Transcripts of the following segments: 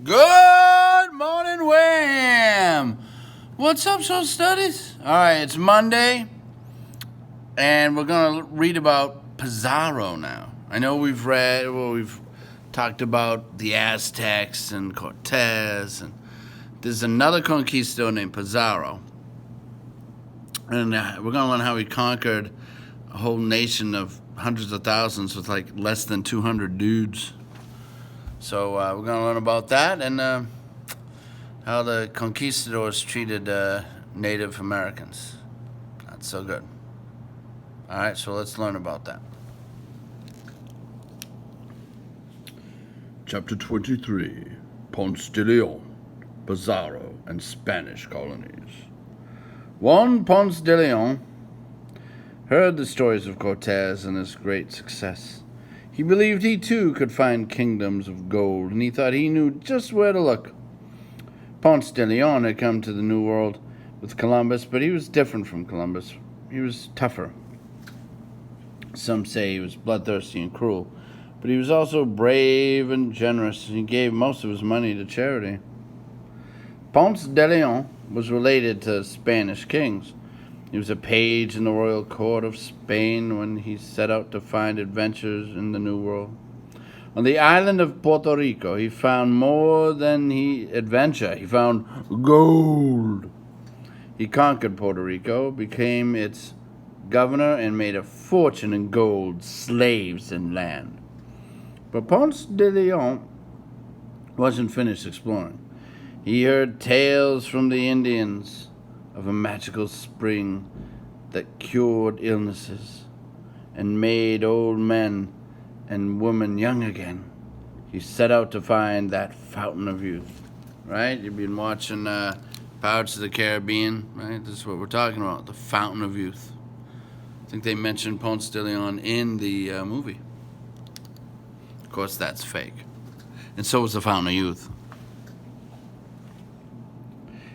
Good morning, Wham! What's up, social studies? All right, it's Monday, and we're gonna read about Pissarro now. I know we've talked about the Aztecs and Cortez, and there's another conquistador named Pissarro, and we're gonna learn how he conquered a whole nation of hundreds of thousands with like less than 200 dudes. So we're going to learn about that and how the conquistadors treated Native Americans. Not so good. All right, so let's learn about that. Chapter 23, Ponce de Leon, Pissarro, and Spanish colonies. Juan Ponce de Leon heard the stories of Cortez and his great success. He believed he too could find kingdoms of gold, and he thought he knew just where to look. Ponce de Leon had come to the New World with Columbus, but he was different from Columbus. He was tougher. Some say he was bloodthirsty and cruel, but he was also brave and generous, and he gave most of his money to charity. Ponce de Leon was related to Spanish kings. He was a page in the royal court of Spain when he set out to find adventures in the New World. On the island of Puerto Rico, he found more than adventure. He found gold. He conquered Puerto Rico, became its governor, and made a fortune in gold, slaves, and land. But Ponce de Leon wasn't finished exploring. He heard tales from the Indians of a magical spring that cured illnesses and made old men and women young again. He set out to find that fountain of youth. Right? You've been watching Pirates of the Caribbean, right? This is what we're talking about, the fountain of youth. I think they mentioned Ponce de Leon in the movie. Of course, that's fake. And so was the fountain of youth.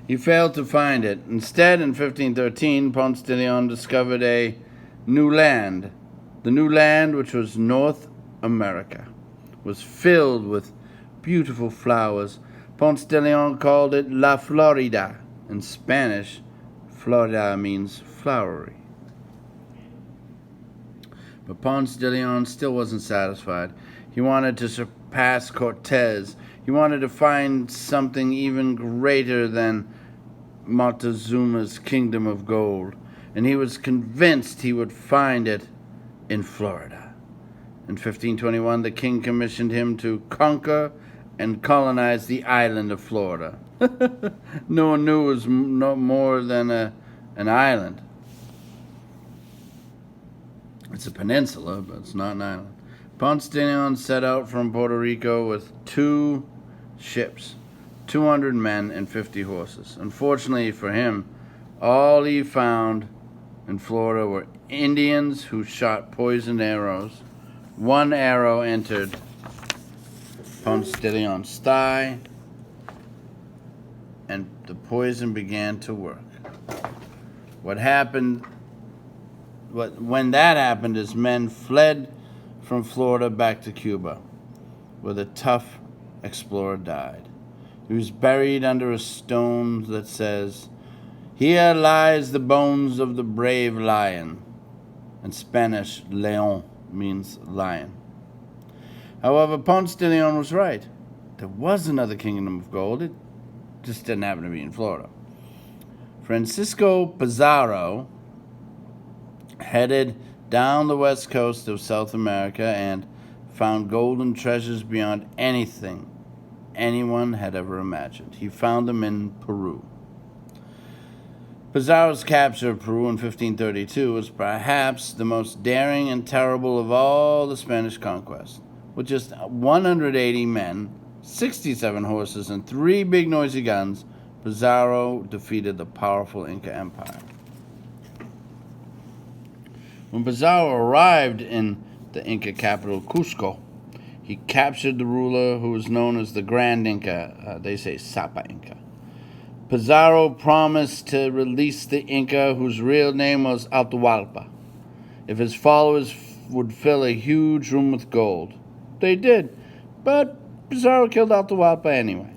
He failed to find it. Instead, in 1513, Ponce de Leon discovered a new land. The new land, which was North America, was filled with beautiful flowers. Ponce de Leon called it La Florida. In Spanish, Florida means flowery. But Ponce de Leon still wasn't satisfied. He wanted to surpass Cortez. He wanted to find something even greater than Montezuma's kingdom of gold, and he was convinced he would find it in Florida. In 1521, the king commissioned him to conquer and colonize the island of Florida. No one knew it was no more than an island. It's a peninsula, but it's not an island. Ponce de Leon set out from Puerto Rico with 2 ships, 200 men, and 50 horses. Unfortunately for him, all he found in Florida were Indians who shot poisoned arrows. One arrow entered Ponce de Leon's thigh, and the poison began to work. When that happened, his men fled from Florida back to Cuba, where the tough explorer died. He was buried under a stone that says, "Here lies the bones of the brave lion." In Spanish, león means lion. However, Ponce de Leon was right. There was another kingdom of gold. It just didn't happen to be in Florida. Francisco Pissarro headed down the west coast of South America and found golden treasures beyond anything anyone had ever imagined. He found them in Peru. Pissarro's capture of Peru in 1532 was perhaps the most daring and terrible of all the Spanish conquests. With just 180 men, 67 horses, and 3 big noisy guns, Pissarro defeated the powerful Inca Empire. When Pissarro arrived in the Inca capital, Cusco, he captured the ruler who was known as the Grand Inca. They say Sapa Inca. Pissarro promised to release the Inca, whose real name was Atahualpa, if his followers would fill a huge room with gold. They did, but Pissarro killed Atahualpa anyway.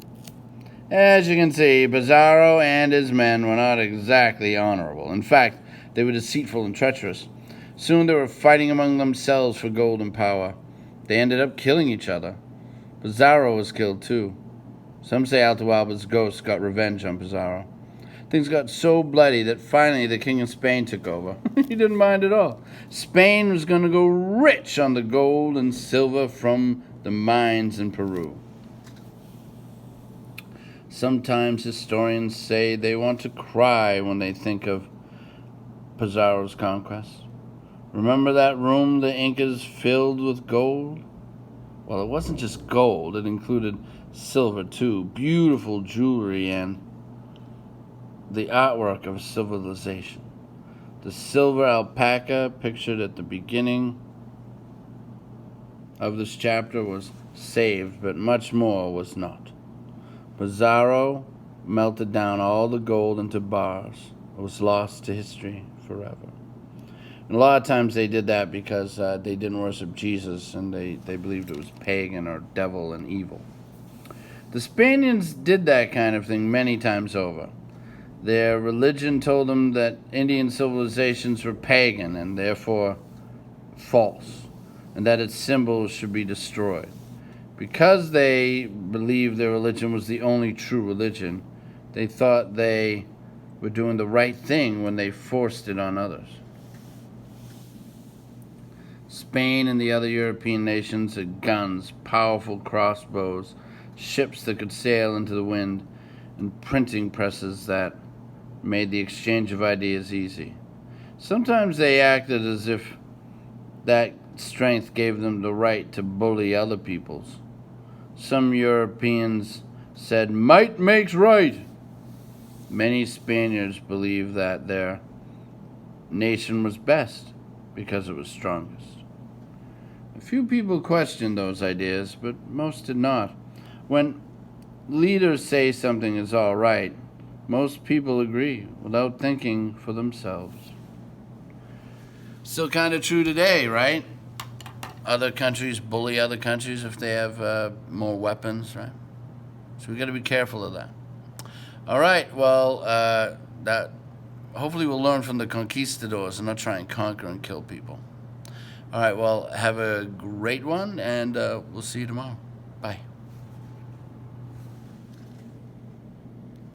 As you can see, Pissarro and his men were not exactly honorable. In fact, they were deceitful and treacherous. Soon they were fighting among themselves for gold and power. They ended up killing each other. Pissarro was killed too. Some say Atahualpa's ghost got revenge on Pissarro. Things got so bloody that finally the king of Spain took over. He didn't mind at all. Spain was going to go rich on the gold and silver from the mines in Peru. Sometimes historians say they want to cry when they think of Pissarro's conquest. Remember that room the Incas filled with gold? Well, it wasn't just gold. It included silver too, beautiful jewelry, and the artwork of civilization. The silver alpaca pictured at the beginning of this chapter was saved, but much more was not. Pissarro melted down all the gold into bars. It was lost to history forever. And a lot of times they did that because they didn't worship Jesus, and they believed it was pagan or devil and evil. The Spaniards did that kind of thing many times over. Their religion told them that Indian civilizations were pagan and therefore false, and that its symbols should be destroyed. Because they believed their religion was the only true religion, they thought they were doing the right thing when they forced it on others. Spain and the other European nations had guns, powerful crossbows, ships that could sail into the wind, and printing presses that made the exchange of ideas easy. Sometimes they acted as if that strength gave them the right to bully other peoples. Some Europeans said, "Might makes right." Many Spaniards believed that their nation was best because it was strongest. A few people questioned those ideas, but most did not. When leaders say something is all right, most people agree without thinking for themselves. Still kind of true today, right? Other countries bully other countries if they have more weapons, right? So we got to be careful of that. All right, well, that hopefully we'll learn from the conquistadors and not try and conquer and kill people. All right, well, have a great one, and we'll see you tomorrow.